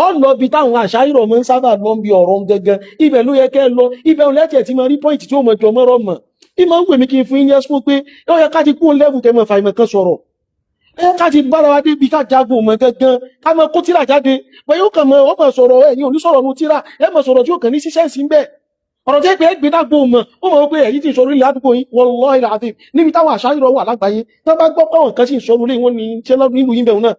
ó lọ bí táwọn Ash'ari mọ́ ń sábà lọ bí ọ̀rọ̀ gẹ́gẹ́ ibẹ̀ ló yẹ kẹ́ lọ ibẹ̀ lẹ́tẹ̀ tí mo rí point tí ó mọ̀ jọ mọ́rọ̀ mọ̀ ìmọ̀ ń wè mí kí n fún yín yẹ́sùn pé ó yẹ ká ti kú level kẹ́ mọ̀ fa ìmọ̀ kan sọ̀rọ̀ ká ti bára wa débi ká jagun mọ̀ gangan ká mọ̀ kó tíra jáde pé yóò kàn mọ̀ ó mọ̀ sọ̀rọ̀ ẹ̀ ní onísọ̀rọ̀ nu tíra ẹ̀ mọ̀ sọ̀rọ̀ tí ó kàn ní ṣiṣẹ́ sí ń bẹ́ẹ̀ ọ̀rọ̀ jẹ́ pé ẹgbẹ́ dágbò mọ̀ ó mọ̀ pé èyí tí ìṣòro ilẹ̀ àdúgbò yìí wallahi al-azim níbi táwọn Ash'ari wà lágbàáyé tó bá gbọ́ pàwọn kan sí ìṣòro lé wọn ní ṣe nílùú yìí bẹ̀rù náà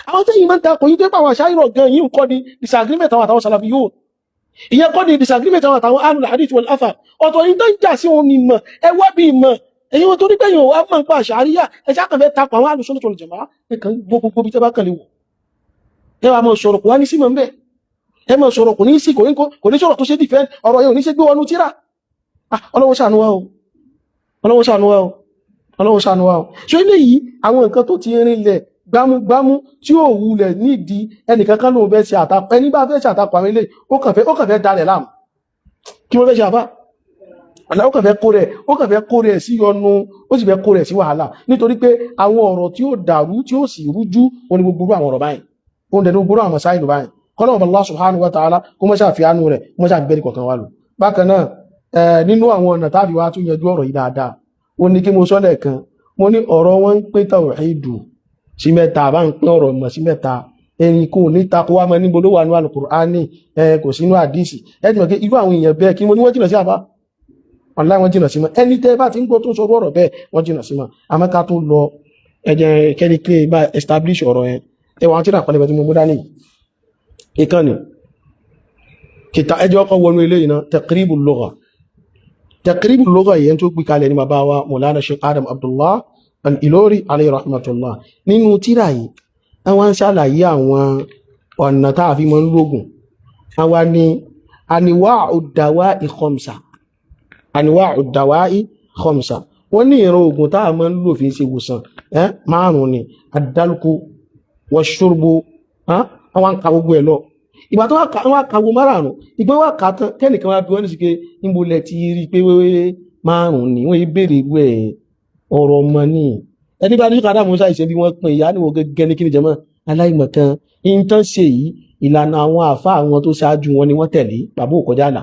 àwọn tẹ́yìn máa ń takò yí tó pàwọn Ash'ari gan yìí ń kọ́ ni disagreement àwọn àtàwọn Salafiyyun ìyẹn kọ́ ni disagreement àwọn àtàwọn ahlul hadith wal athar ọ̀tọ̀ yìí tó ń jà sí wọn ni mọ̀ ẹ wá bí mọ̀ èyí wọn tó ní pẹ́yìn wá mọ̀ nípa Ash'ariyya ẹ já kàn fẹ́ takò àwọn Ahlus-Sunnah wal Jamā'ah ẹ kàn gbogbo bí tẹ́ bá kàn lè wò ẹ wà mọ̀ sọ̀rọ̀ kò wá ní sí mọ̀ ń bẹ̀ ẹ mọ̀ sọ̀rọ̀ kò ní sí kò ní sọ̀rọ̀ tó ṣe defend ọ̀rọ̀ yẹn ò ní ṣe gbé wọnú tíra Ọlọ́run ṣàánú wa o Ọlọ́run ṣàánú wa o Ọlọ́run ṣàánú wa o ṣe eléyìí àwọn nǹkan tó ti rinlẹ̀ gbámúgbámú tí ó wulẹ̀ nídìí ẹnìkan kan lóun fẹ́ ṣe àtakò ẹni bá fẹ́ ṣe àtakò àwọn eléyìí ó kàn fẹ́ dalẹ̀ láàmú kí wọ́n fẹ́ ṣe àbá ọ̀nà ó kàn fẹ́ kó rẹ̀ sí yọnu ó sì fẹ́ kó rẹ̀ sí wàhálà nítorí pé àwọn ọ̀rọ̀ tí ó dàrú tí ó sì rújú oní gbogbo àwọn ọ̀rọ̀ báyìí ó ń dẹnu gbogbo àwọn sáìlú báyìí kọ́lọ́wọ́ Allah subhanahu wa ta'ala kó mọ́ ṣàfihànú rẹ̀ mọ́ ṣàgbẹ́rì kọ̀kan wà lò bákan náà nínú àwọn ọ̀nà tàbí wá tún yanjú ọ̀rọ̀ yìí dáadáa ó ní kí mo sọ lẹ́ẹ̀kan mo ní ọ̀rọ̀ wọn ń pín tawhidu sí mẹ́ta bá ń pín ọ̀rọ̀ mọ̀ sí mẹ́ta ẹni kò ní takò wá mọ́ níbo ló wà ní Al-Qur'ani kò sínú àdísì ẹni mọ̀ pé irú àwọn èèyàn bẹ́ẹ̀ kí mo ní wọ́n jìnà sí àbá ọ̀la wọn jìnà sí mọ́ ẹni tẹ́ bá ti ń gbọ́ tó sọ ọ̀rọ̀ bẹ́ẹ̀ wọ́n jìnà sí mọ́ àmọ́ ká tó lọ ẹjẹ́ kẹ́ni pé bá establish ọ̀rọ̀ yẹn ẹwà tí ra pẹ̀lẹ́bẹ̀ tí mo mú dání ìkànnì kìtà ẹjọ́ ọkọ̀ wọnú ilé ìná Taqribul Lugha yẹn tó gbé kalẹ̀ ní bàbá wa Mawlana Sheikh Adam Abdullah al-Ilori alayhi rahmatullah nínú tírà yìí àwọn ń ṣàlàyé àwọn ọ̀nà táà fi mọ́ ń lógún àwọn ni anwa'ud dawa'i khamsa wọ́n ní ìran ogun táà mọ́ ń lò fi ṣe ìwòsàn márùn-ún ni ad-dalku wash-shurbu àwọn ka gbogbo ẹ̀ lọ ìgbà tó wá ka gbogbo márùn-ún ìgbà wá ka tán kẹ́nìkan wá bí wọ́n ní sí pé níbolẹ̀ ti rí pé márùn-ún ni wọ́n ìbéèrè ìwé ọ̀rọ̀ ọmọ ní ẹni bá ní kàdá mọ́sá ìṣẹ́ bí wọ́n pín ìyá níwò gẹ́gẹ́ ní kíni jẹmọ́ aláìmọ̀kan in tán ṣe yìí ìlànà àwọn àfá àwọn tó ṣáájú wọn ni wọ́n tẹ̀lé bàbá òkọjá àlà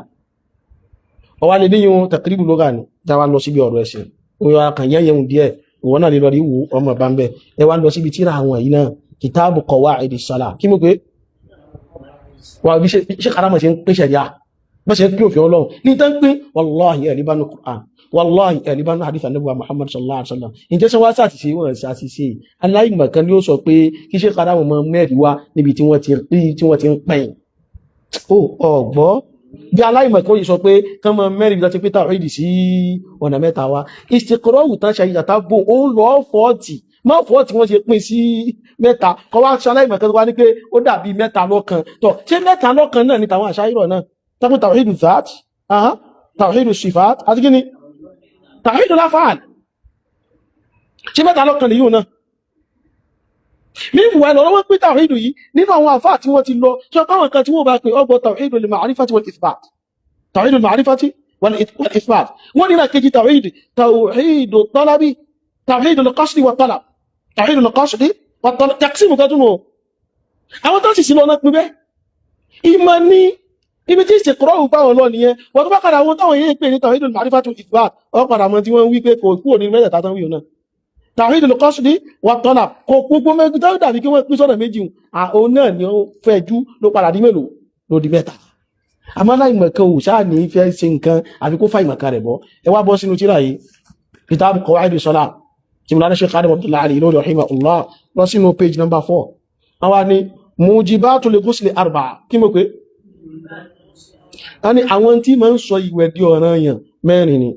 ọwá lè ní yíò Taqribul Lugha ní jáwá lọ síbi ọ̀rọ̀ ẹ̀sìn òyò akànyẹ́yẹun díẹ̀ ìwọ́n náà lè lọ rí wù ọmọ bá ń bẹ́ ẹ wá lọ síbi tíra àwọn yìí náà Kitabu Qawa'idis Salah kí mú pé wà bí ṣe kàrámọ̀ ṣe ń pèsè rí à bọ́ ṣe pé òfin Ọlọ́run ní tán pé wallahi ẹ̀líbánu Qur'an wallahi ẹ̀líbánu hadith Ànábì Muhammad sallallahu alaihi wasallam ìjẹ́ sọ wá sàtìsí wọn sàtìsí aláìmọ̀kan ni ó sọ pé kí ṣe kàrámọ̀ mọ́ mẹ́rin wá níbi tí wọ́n ti ń pẹ̀yìn ọgbọ́ bí aláìmọ̀kan yìí sọ pé kán mọ́ mẹ́rin láti pé tàwídì sí ọ̀nà mẹ́ta wá istiqra'u tán ṣe ìyàtà bò ó ń lọ 40 má fọ́ tí wọ́n ṣe pín sí mẹ́ta kọ́ wá ṣe aláìmọ̀kan tó wá ní pé ó dàbí mẹ́ta lọ́kan tọ̀ ṣé mẹ́ta lọ́kan náà ni tàwọn àṣàyírọ̀ náà tàbí tawhidu dhat tawhidu sifat àti kí ni tawhidu al-af'al ṣé mẹ́ta lọ́kan nìyí náà níwùú ẹ̀lọ́ wọ́n pín tawhidu yìí nínú àwọn àfáà tí wọ́n ti lọ ṣe káwọn kan tí wọ́n bá pè ọgbọ̀ tawhidu al-ma'rifati wal-ithbat tawhidu al-ma'rifati wal-ithbat wọ́n nínú kejì tawhidu talabi tawhidu al-qasdi wa talab tawhidu al-qasdi wa talab taqsim kan tún àwọn tó sì sí lọ́nà pín bẹ́ ìmọ̀ ní ibi tí ìṣèkọ́rọ̀ òpá wọn lọ nìyẹn wọ́n tó bá padà wọn táwọn yẹn pè ní tawhidu al-ma'rifati wal-ithbat ọ padà mọ́ tí wọ́n wí pé kò kúrò ní mẹ́tẹ̀ẹ̀ta tán wíwọ náà tawhid al-qasdi wa talab kò gbogbo mẹ́gbẹ́ tó dàbí kí wọ́n pín sọ́nà méjì òun náà ni ó fẹ́ jú ló padà di mélòó ló di mẹ́ta àmọ́ aláìmọ̀kan ò sáà ní fẹ́ ṣe nǹkan àfi kó fa ìmọ̀kan rẹ̀ bọ́ ẹ wá bọ́ sínú tírà yìí kitab qawaid as-salat tí mo lánàá ṣe Khadim Abdullahi Ali lórí rahimahullah lọ sínú page number 4 àwa ni mujibatul ghusli 4 kí mo pé a ní àwọn tí máa ń sọ ìwẹ̀ di ọ̀ranyàn mẹ́rin ni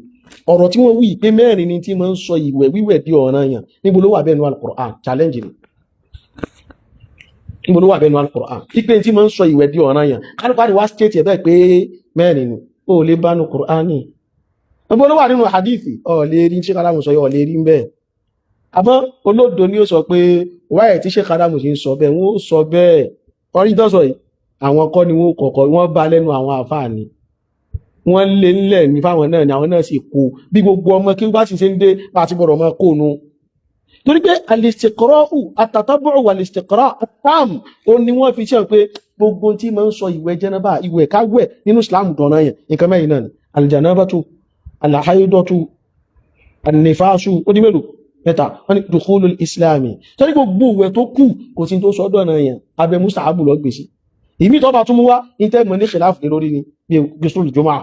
ọ̀rọ̀ tí wọ́n wí pé mẹ́rin ni tí máa ń sọ ìwẹ̀ wíwẹ̀ di ọ̀ranyàn níbo ló wà bẹ́ẹ̀ nínú al-Qur'an challenge ni níbo ló wà bẹ́ẹ̀ nínú al-Qur'an ipe tí máa ń sọ ìwẹ̀ di ọ̀ranyàn kálùkálù wá state ẹ̀ bẹ́ẹ̀ pé mẹ́rin ni ó lè bá nu Qur'an ni níbo ló wà nínú hadithi ọ̀ lè rí ṣé kádàmù sọ yọ ọ̀ lè rí ń bẹ́ẹ̀ àmọ́ olódo ni ó sọ pé wáyé tí ṣé kádàmù ṣe ń sọ bẹ́ẹ̀ wọ́n ó sọ bẹ́ẹ̀ ọrí tó sọ yìí àwọn kọ́ ni wọ́n kọ̀ọ̀kọ́ wọ́n bá lẹ́nu àwọn àfáà ni wọ́n lè nílẹ̀ ní fáwọn náà ni àwọn náà sì kó bí gbogbo ọmọ kí bá sì ṣe ń dé bá ti bọ̀rọ̀ máa kóònù torí pé al-istiqra'u at-tatabbu'u wal-istiqra' at-tam ó ní wọ́n fi ṣe pé gbogbo tí máa ń sọ ìwẹ̀ jẹ́nàbà ìwẹ̀ káwẹ̀ nínú Islam dọ̀nà yẹn nǹkan mẹ́rin náà ni al-janabatu al-haydatu an-nifasu ó di mélòó mẹ́ta wọ́n ní dukhulul islami torí gbogbo ìwẹ̀ tó kù kò sí tó sọ dọ̀nà yẹn abẹ́ mustahabu lọ gbèsè ìmí tó bá tún mú wá ìtẹ́gbọ̀n ní khilaf lórí ni bí gẹ́sùn ìjọmọ́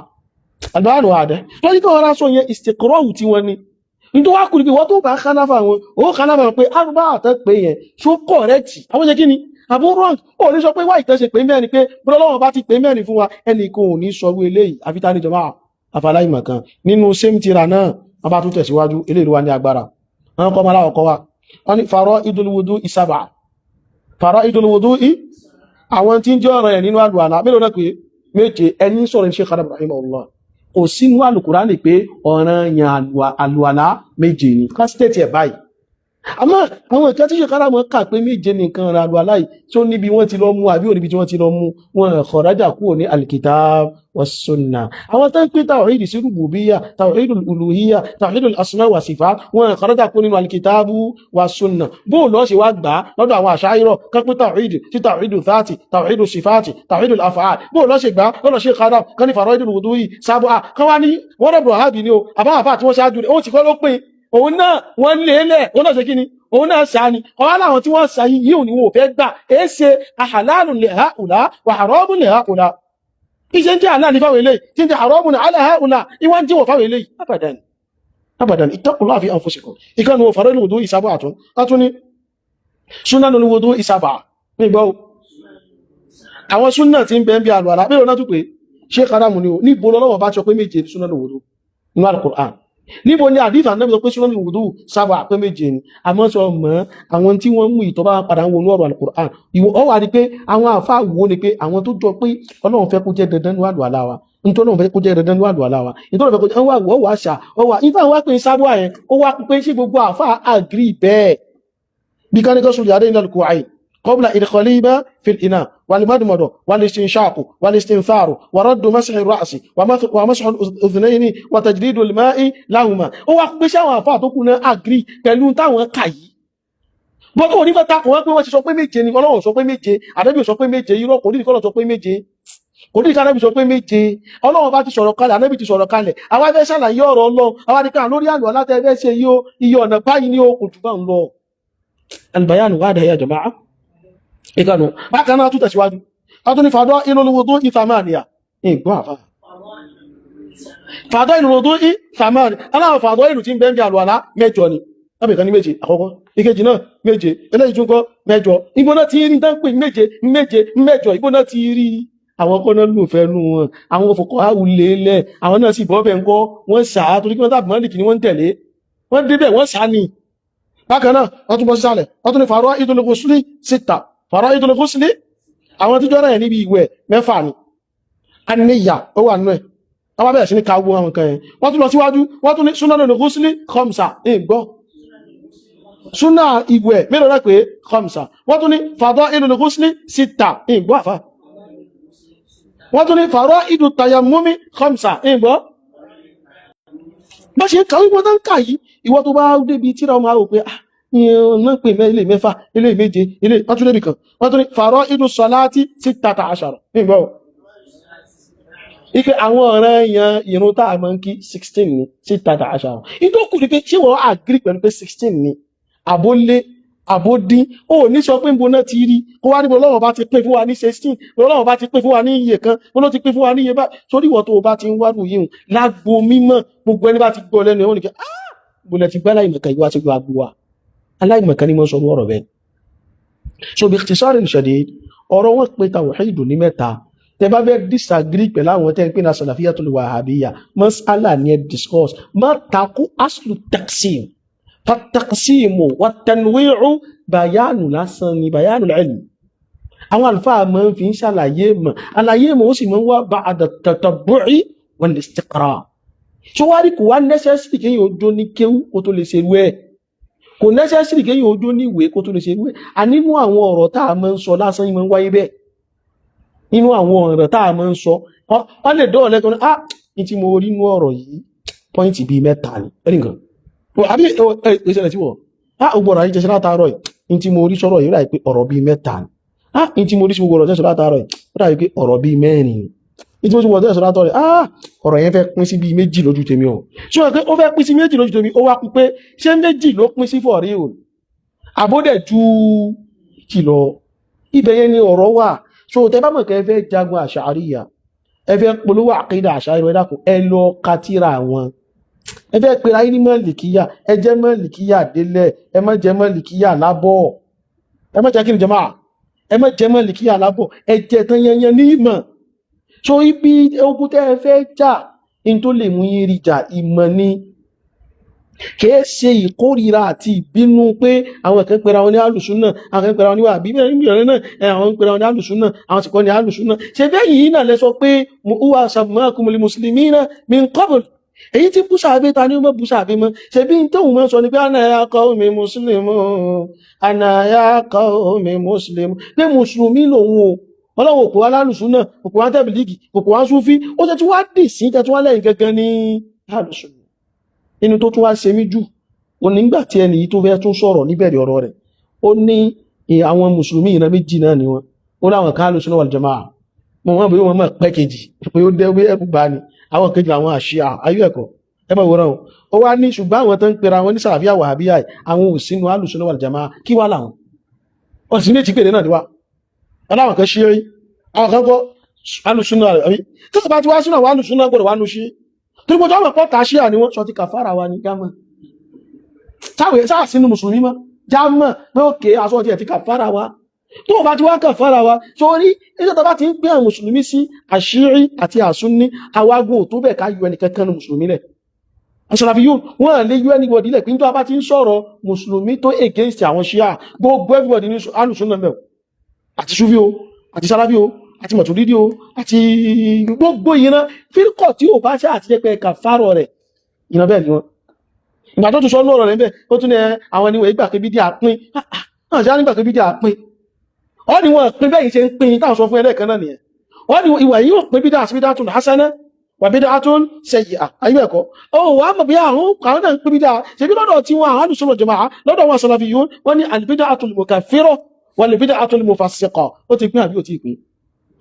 àgbàánù àdẹ́ tó yí kọ́wọ́rá sọ yẹn istiqra'u tí wọ́n ní ní tó wá kùrù bí wọ́n tó bá kánáfà wọn ó kánáfà wọn pé arúgbá àtẹ́ pé yẹn ṣó kọ̀rẹ́tì àwọn jẹ́ kí ni àbú wrong ó ní sọ pé wá ìtẹ́ ṣe pé mẹ́rin pé bọ́lọ́wọ́n bá ti pé mẹ́rin fún wa ẹnì kan ò ní sọ eléyìí àfitá ní jọmọ́ àfàláìmọ̀ kan nínú same tira náà wọ́n bá tún tẹ̀síwájú eléyìí wá ní agbára wọn kọ́ mọ́lá ọkọ̀ wa wọ́n ní fara'idul wudu'i 7 fara'idul wudu'i àwọn tí ń jẹ́ ọ̀rọ̀ ẹ̀ nínú àlùwàlá mélòó náà pé méje ẹni sọ̀rọ̀ Sheikh Khadim rahimahullah kò sínú Al-Qur'ani pé ọ̀ranyàn àlùwàlá méje ni ká stéètì ẹ̀ báyìí àmọ́ àwọn ìkẹ́ tí Sheikh Khadim kà pé méje nìkan ọ̀rọ̀ àlùwàlá yìí tí ó níbi wọ́n ti lọ mú àbí òníbi tí wọ́n ti lọ mú wọn kharaja kúrò ní al-kitab was-sunnah àwọn tó ń pín tawhid sí rububiyyah tawhidul uluhiyyah tawhidul asma' wa sifat wọn kharaja kúrò nínú al-kitab was-sunnah bó lọ́ ṣe wá gbà lọ́dọ̀ àwọn àṣàírọ̀ kan pín tawhid sí tawhidul dhati tawhidul sifati tawhidul af'al bó lọ́ ṣe gbà lọ́dọ̀ Sheikh Khadim kan ní faraidul wudu'i 7 kan wá ní wọ́n rẹ̀ bùrọ̀hábì ni ó àbáwàfà tí wọ́n ṣáájú rẹ̀ ó ti kọ́ ló pín òun náà wọ́n lélẹ̀ òun náà ṣe kí ni òun náà ṣáni ọwá láwọn tí wọ́n ṣáyí yíò ní wọ́n fẹ́ gbà èéṣe àhàlálù lè ha ùlá wà àrọ́bù lè ha ùlá iṣẹ́ ń jẹ́ àláàlì fáwọn eléyìí tí ń jẹ́ àrọ́bù ní alẹ́ ha ùlá ìwọ́n jíwọ̀ fáwọn eléyìí abadan ittaqullaha fi anfusikum ìkànnì wọ fàrẹ́ lòdó ìsábà àtún ní súnà lòdó ìsábà nígbọ́ àwọn súnà tí ń bẹ́ ń bí àlùwàlá pé òun náà tún pé Sheikh Khadim ní níbo lọ́wọ́ bá sọ pé méje súnà lòdó nínú Al-Qur'an níbo ni àdífà náà sọ pé súnà lòdó 7 pé méje ni àmọ́ sọ mọ́ àwọn tí wọ́n mú ìtọ́ bá padà ń wọnú ọ̀rọ̀ Al-Qur'an ìwọ ọ wà ní pé àwọn àfáà wo ni pé àwọn tó jọ pé Ọlọ́run fẹ́ kó jẹ́ dandan ní àlùwàlá wa nítorí wọn fẹ́ kó jẹ́ dandan ní àlùwàlá wa nítorí wọn fẹ́ kó jẹ́ wọ́n wà ṣà ọwà nígbà wọ́n pè sábà yẹn ó wá pé sí gbogbo àfáà àgírí bẹ́ẹ̀ bí ká ní kọ́ sórí adé nílùú kò àì قبل إدخالهما في الإناء والمضمضة والاستنشاق والاستنثار ورد مسح الرأس ومسح الأذنين وتجديد الماء لهما ó wá pé ṣáwọn àfáà tó kù náà agree pẹ̀lú táwọn kà yìí bọ́n tó nígbà táwọn wọ́n pé wọ́n ti sọ pé méje ni Ọlọ́run sọ pé méje Ànábì sọ pé méje irọ́ kò ní kọ́lọ̀ sọ pé méje kò ní Ànábì sọ pé méje Ọlọ́run bá ti sọ̀rọ̀ kalẹ̀ Ànábì ti sọ̀rọ̀ kalẹ̀ àwa fẹ́ ṣàlàyé ọ̀rọ̀ Ọlọ́run àwa ní ká lórí àlọ́ látẹ̀ẹ́fẹ́ ṣe iye ọ̀nà báyìí ní okùn jù bá ń lọ البيان واضح يا جماعة ìkànnù bákan náà tún tẹ̀síwájú ọdún ní fàdọ́ inú olówódó ìfàmáàníyà ìgbọ́n àfá fàdọ́ inú olówódó ìfàmáàní aláwọ̀ fàdọ́ inú tí ń bẹ́ẹ̀ àlùwàlá mẹ́jọ ni lábẹ̀kan ní méje àkọ́kọ́ ìkejì náà méje eléyìí tún kọ́ mẹ́jọ ìgbóná ti rí tán pé méje mẹ́jọ ìgbóná ti rí àwọn kọ́nà lùfẹ́ nù wọn àwọn fòkọ́ àwùlélẹ̀ àwọn náà sì bọ́ bẹ̀ ń kọ́ wọ́n sàá torí kí wọ́n tàbí mọ́lìkì ni wọ́n tẹ̀lé wọ́n débẹ̀ wọ́n sàá ni bákan náà wọ́n tún bọ́ sísàlẹ̀ wọ́n tún ní fara'idul ghusli 6 fara'idul ghusli àwọn tíjọ́ rẹ̀ níbi ìwẹ̀ 6 ni àníyà ó wà nínú ẹ̀ wọ́n bẹ̀rẹ̀ sí ní káwọ́ àwọn kan yẹn wọ́n tún lọ síwájú wọ́n tún ní sunanul ghusli 5 ìgbọ́ súnà ìwẹ̀ mélòó rẹ̀ pé 5 wọ́n tún ní fadailul ghusli 6 ìgbọ́ àfà wọ́n tún ní fara'idut tayammumi 5 ìgbọ́ bá ṣe ń kàwé wọn tán kà yìí ìwọ tó bá débi tíra ọmọ àwò pé náà pè ilé 6 ilé 7 ilé wọ́n tún débi kan wọ́n tún ní fara'idus salati 16 ìgbọ́ ike àwọn ọ̀rẹ́ èèyàn ìrun tá a máa ń kí 16 ní 16 ìtókù ní pé ṣé wọ́n agree pẹ̀lú pé 16 ní àbólé àbódín ó ní sọ pé ń bo náà ti rí kó wá níbo lọ́wọ́ bá ti pín fún wa ní 16 lọ́wọ́ bá ti pín fún wa ní iye kan bó ló ti pín fún wa ní iye bá sórí ìwọ tó o bá ti ń wádùn yìí hùn lágbo mímọ́ gbogbo ẹni bá ti gbọ́ lẹ́nu ẹ̀wọ̀n nìkan bólẹ̀ ti gbá aláìmọ̀kan ìwà ti gbọ́ agbo wa aláìmọ̀kan ni wọ́n sọ ọ̀rọ̀ bẹ́ẹ̀ so bí ikhtisarin shadid ọ̀rọ̀ wọn pé tawhid ní mẹ́ta tẹ bá fẹ́ disagree pẹ̀lú àwọn tẹ́ ń pè ní salafiyatul wahabiyya mas'ala ni ẹ discuss má takú aslu taqsim fataqsimu watanwi'u bayanu lásán ni bayanu ilm àwọn alfáà mọ́ fi ń ṣàlàyé mọ̀ àlàyé mọ̀ ó sì mọ́ wá ba'da tatabbu'i wal istiqra so wá rí kò wá necessary kéyìn ojó ní kéwú kó tó lè ṣe rú ẹ̀ kò necessary kéyìn ojó ní ìwé kó tó lè ṣe rú ẹ̀ a nínú àwọn ọ̀rọ̀ tá a mọ́ ń sọ lásán yìí mọ́ ń wáyé bẹ́ẹ̀ inú àwọn ọ̀rọ̀ tá a máa ń sọ wọ́n lè dọ́ ọ̀lẹ́kan ní tí mo rí inú ọ̀rọ̀ yìí pọ́ìntì bíi 3 ni ẹnìkan àbí ìṣẹ̀lẹ̀ tí wọ́n ọgbọ̀rọ̀ ayé jẹ́sẹ̀ látàárọ̀ ní tí mo rí sọ́rọ̀ yìí ráì pé ọ̀rọ̀ bíi 3 ni ní tí mo rí sí gbogbo ọ̀rọ̀ jẹ́sẹ̀ látàárọ̀ ráì pé ọ̀rọ̀ bíi 4 ni ní tí mo rí jẹ́sẹ̀ látàárọ̀ ọ̀rọ̀ yẹn fẹ́ pín sí bíi 2 lójú tèmi ọ̀ ṣé wọ́n pé ó fẹ́ pín sí 2 lójú tèmi ó wá pín pé ṣé 2 ló pín sí for real àbódẹ̀ ju kìlọ̀ ibẹ̀ yẹn ni ọ̀rọ̀ wà so tẹ bá mọ̀ kẹ́ fẹ́ jagun àṣàríyà ẹ fẹ́ polówó àkídà àṣàrí ẹ dákun ẹ lọ katira wọn ẹ fẹ́ pera yín ní mọ́lìkíyà ẹ jẹ́ mọ́lìkíyà délẹ̀ ẹ má jẹ́ mọ́lìkíyà lábọ̀ ẹ má jẹ́ kí ni jẹ́mà ẹ má jẹ́ mọ́lìkíyà lábọ̀ ẹ jẹ́ tán yanyan ní ìmọ̀ so ibi ogun tẹ́ ẹ fẹ́ jà in tó lè mú yín rí jà ìmọ̀ ni kìí ṣe ìkórìíra àti ìbínú pé àwọn kan pera wọn ní alùsùnà àwọn kan pera wọn ní wàhábí mẹ́rin náà àwọn pera wọn ní alùsùnà àwọn sì kọ́ ní alùsùnà ṣe bẹ́ẹ̀ yìí náà lẹ sọ pé huwa sammakumul muslimina min qabl èyí tí búṣàbí ta ní ó mọ́ búṣàbí mọ́ ṣe bí n tóhun mọ́ sọ ní pé ana ya qaumi muslimun ana ya qaumi muslimun pé mùsùlùmí lòun o ọlọ́wọ́ òkú wa lálùsùnà òkú wa tẹ̀bìlìgì òkú wa súfí ó tẹ́ tí wá dì sí tẹ́ tí wá lẹ́yìn gangan ní alùsùnà inú tó tún wá ṣe mí jù ó nígbà tí ẹni yìí tó fẹ́ tún sọ̀rọ̀ níbẹ̀rẹ̀ ọ̀rọ̀ rẹ̀ ó ní àwọn mùsùlùmí ìran méjì náà ni wọn ó láwọn kan Ahlus Sunnah wal Jamā'ah mọ̀ wọ́n bóyá wọn mọ̀ pẹ́ kejì pé ó dẹ́wé ẹ̀kú bá ní àwọn kejì àwọn àṣíà ayé ẹ̀kọ́ ẹ mọ̀ wòran ó wá ní ṣùgbọ́n àwọn tó ń pera wọn ní Salafiyya Wahhabiyya àwọn ò sínú Ahlus Sunnah wal Jamā'ah kí wá làwọn wọ́n sì ní ti pèrè náà ni wá aláwọn kan ṣe àwọn kan kọ́ Ahlus Sunnah àbí tó bá ti wá sínú àwọn Ahlus Sunnah gbọ́dọ̀ wá nu ṣí torí gbogbo àwọn pọ́ta ṣíà ni wọ́n sọ ti kàfàrà wa ní gámọ̀ táwẹ̀ sáà sínú mùsùlùmí mọ́ jámọ̀ pé òkè aṣọ ti ẹ̀ ti kàfàrà wa tó bá ti wá kàfàrà wa sórí ẹjọ́ tó bá ti ń gbé àwọn mùsùlùmí sí àṣírí àti àsúnní àwágùn tó bẹ̀ ká yọ ẹnìkankan ní mùsùlùmí lẹ̀ As-Salafiyyun wọ́n lè yọ anybody lẹ̀ pé nítorí bá ti ń sọ̀rọ̀ mùsùlùmí tó against àwọn ṣíà gbogbo everybody ní alùsùn náà àti Sufi o àti Salafi o àti Maturidi o àti gbogbo ìran fírkọ̀ tí ò bá ṣe àti jẹ́ pé kàfàrọ̀ rẹ̀ ìran bẹ́ẹ̀ ni wọ́n ìgbà tó tún sọ lọ́rọ̀ rẹ̀ bẹ́ẹ̀ ó tún ní àwọn ènìyàn ìgbà pé bídíà pín náà ṣe á nígbà pé bídíà pín ọ́ ni wọ́n pín bẹ́yìn ṣe ń pín táwọn sọ fún ẹlẹ́ẹ̀kan náà nìyẹn ọ́ ni ìwà yìí ò pín bídíà sí bídíà tún hasana wà bídíà tún sayyi'a ayé ẹ̀kọ́ ó wà á mọ̀ bí àwọn náà ń pín bídíà ṣe bí lọ́dọ̀ tí wọn Ahlus Sunnah wal Jamā'ah lọ́dọ̀ wọn Salafiyyun wọ́n ní al-bid'atul mukaffira wal-bid'atul mufassiqa ó ti pín àbí ó ti pín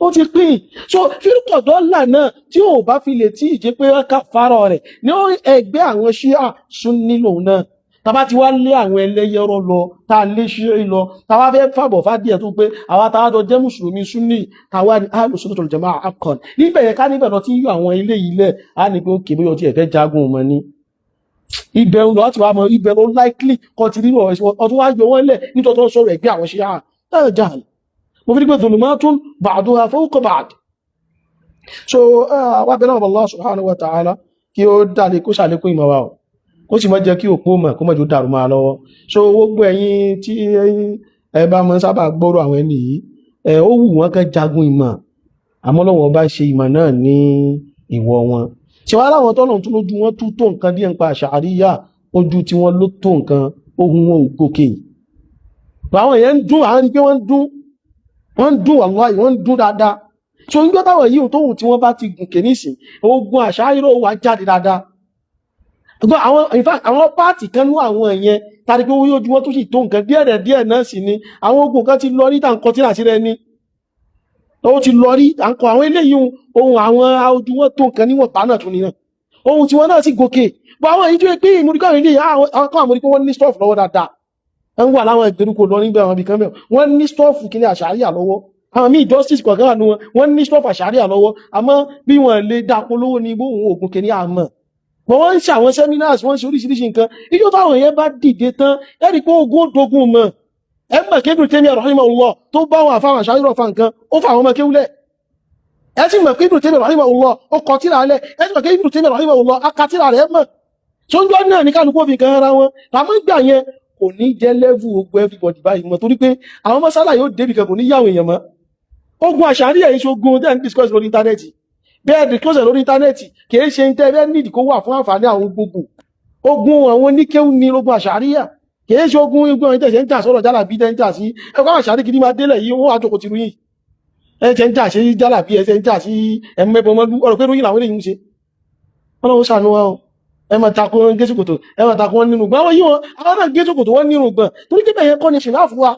ó ti pín so fírkọ̀ dọ́là náà tí ò bá fi lè tí ìjẹ́ pé kàfàrọ̀ rẹ̀ ní ẹgbẹ́ àwọn ṣíà Sunni lòun náà tàbá ti wá lé àwọn ẹlẹ́yẹrọ lọ tá lé ṣíà lọ tàbá fẹ́ fàbọ̀ fàdíẹ̀ tó pé àwọn tàwádọ jẹ́ mùsùlùmí Sunni tàwá ní Ahlus Sunnah wal Jamā'ah akọ̀n níbẹ̀ yẹn ká níbẹ̀ lọ tí yọ àwọn ilé ilẹ̀ á ní pé ó kèbé ọtí ẹ̀fẹ́ jagun ọmọ ní ibẹ̀ lọ láti wá mọ ibẹ̀ lọ likely kọ́ ti rírọ̀ ọtún wá yọ wọ́n lẹ̀ nítorí tó sọ̀rọ̀ ẹgbẹ́ àwọn ṣíà náà jáàlì mo fi ní pé dhulumatun ba'duha fawqa ba'd so wá bẹ̀rẹ̀ Allah subhanahu wa ta'ala kí ó dáre kó ṣàlékún ìmọ̀ wa kó sì má jẹ́ kí òpó mọ̀ kó má jò dàrú máa lọ́wọ́. So gbogbo ẹ̀yin tí ẹ bá mọ́ sábà gbọ́rọ̀ àwọn ẹni yìí, ó wù wọ́n kẹ́ jagun ìmọ̀, àmọ́ Ọlọ́run bá ṣe ìmọ̀ náà ní ìwọ̀ wọn. Ṣé wàá láwọn tọ́lọ̀ tún lójú wọn tún tó nǹkan díẹ̀ nípa àṣàríyà, ojú tí wọ́n ló tó nǹkan, ohun wọn ò gòkè. Àwọn èèyàn ń dún, àwọn ẹni pé wọ́n ń dún wàláhì, wọ́n ń dún dáadáa. So ń gbọ́ táwọn yìí tó wù tí wọ́n bá ti gùnkè nísìn, ogun àṣàríyà wà jáde dáadáa. In fact, àwọn pààtì kan ní àwọn èèyàn tàbí pé orí ojú wọn tó sì tó nǹkan díẹ̀ náà sì ni àwọn ogun kan ti lọ rí tàǹkọ tí àti rẹ ní ó ti lọ rí tàǹkọ àwọn eléyìí ohun àwọn ojú wọn tó nǹkan níwọ̀n pa náà tún nìyàn ohun tí wọ́n náà sì gòkè bọ́ àwọn èyí tó pé ìmúríkọ́ ilé àwọn àmúríkọ́ wọ́n ní stọ́ọ̀fù lọ́wọ́ dáadáa ń wà láwọn ìgbèríko lọ nígbà àwọn ibìkan mẹ́wọ̀n wọ́n ní stọ́ọ̀fù kí ní àṣàríyà lọ́wọ́ àwọn míì justice kọ̀ọ̀kan wà ní wọ́n ní stọ́ọ̀fù àṣàríyà lọ́wọ́ àmọ́ bí wọ́n lè dápò lówó ní bóhun ògùn kìíní àmọ́ wọ́n ń ṣe àwọn seminars wọ́n ń ṣe oríṣiríṣi nǹkan ijó táwọn èèyàn bá dìde tán ẹ̀rí pé ogun dogun mọ̀ ẹ mọ̀ kí Ibn Taymiyyah rahimahullah tó bá wọn àfáwọn àṣàyírọ̀ fa nǹkan ó fa àwọn ọmọ kéwúlẹ̀ ẹ sì mọ̀ kí Ibn Taymiyyah rahimahullah ó kọ tíra alẹ́ ẹ sì mọ̀ kí Ibn Taymiyyah rahimahullah aka tíra rẹ̀ mọ̀ tó ń jọ náà ní kálukú òfin kan ara wọn àmọ́ ìgbà yẹn kò ní jẹ́ level ogun everybody báyìí mọ̀ torí pé àwọn mọ́sálà yóò débi kan kò ní yáwọn èèyàn mọ́ ogun àṣàríyà yìí ṣogun tẹ́ ń discuss lórí íńtánẹ́ẹ̀tì bẹ́ẹ̀ discuss lórí íńtánẹ́ẹ̀tì kìí ṣe ń tẹ́ bẹ́ẹ̀ nídìí kó wà fún àǹfààní àwọn gbogbo ogun àwọn oníkéwù ní ogun àṣàríyà kìí ṣe ogun igun àwọn ìtẹ̀ṣẹ̀ ń jà sọ́rọ̀ jálàbí tẹ́ ń jà sí ẹ̀kọ́ àṣàrí kìí máa délẹ̀ yìí wọ́n àjòkò ti ròyìn ẹ̀ṣẹ̀ ń jà sí jálàbí ẹ̀ṣẹ̀ ń jà sí ẹ̀mẹ́bọmọlú ọ̀rọ̀ pé ròyìn làwọn eléyìí ń ṣe Ọlọ́run ṣàánú wa ẹ máa takò wọn gẹ́sùkòtò ẹ máa takò wọn nínú gbọ́n àwọn yìí wọn àwọn náà gẹ́sùkòtò wọn nínú gbọ́n torí pé bẹ́ẹ̀ kọ́ ni ṣìlá fún wa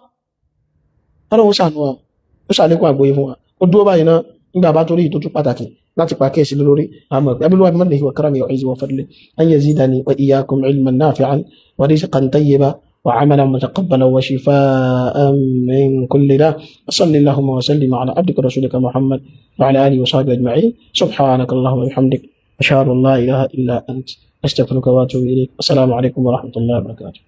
Ọlọ́run ṣàánú wa ó ṣàlékún àgbóyé fún wa ó dúró báyìí náà nígbà bá torí ìtótó pàtàkì láti pàkíyèsí lórí àmọ́ abúlúwà bimanihi wa karamihi wa izzi wa fadlihi an yazidani wa iyyakum ilman nafi'an wa rizqan tayyiban wa 'amalan mutaqabbalan wa shifaa'an min kulli da' wa sallallahu wa sallim ala abdika rasulika Muhammad wa ala alihi wa sahbihi ajma'in subhanaka allahumma wa bihamdik ashhadu an la ilaha illa ant astaghfiruka wa atubu ilayk assalamu alaykum wa rahmatullahi wa barakatuh.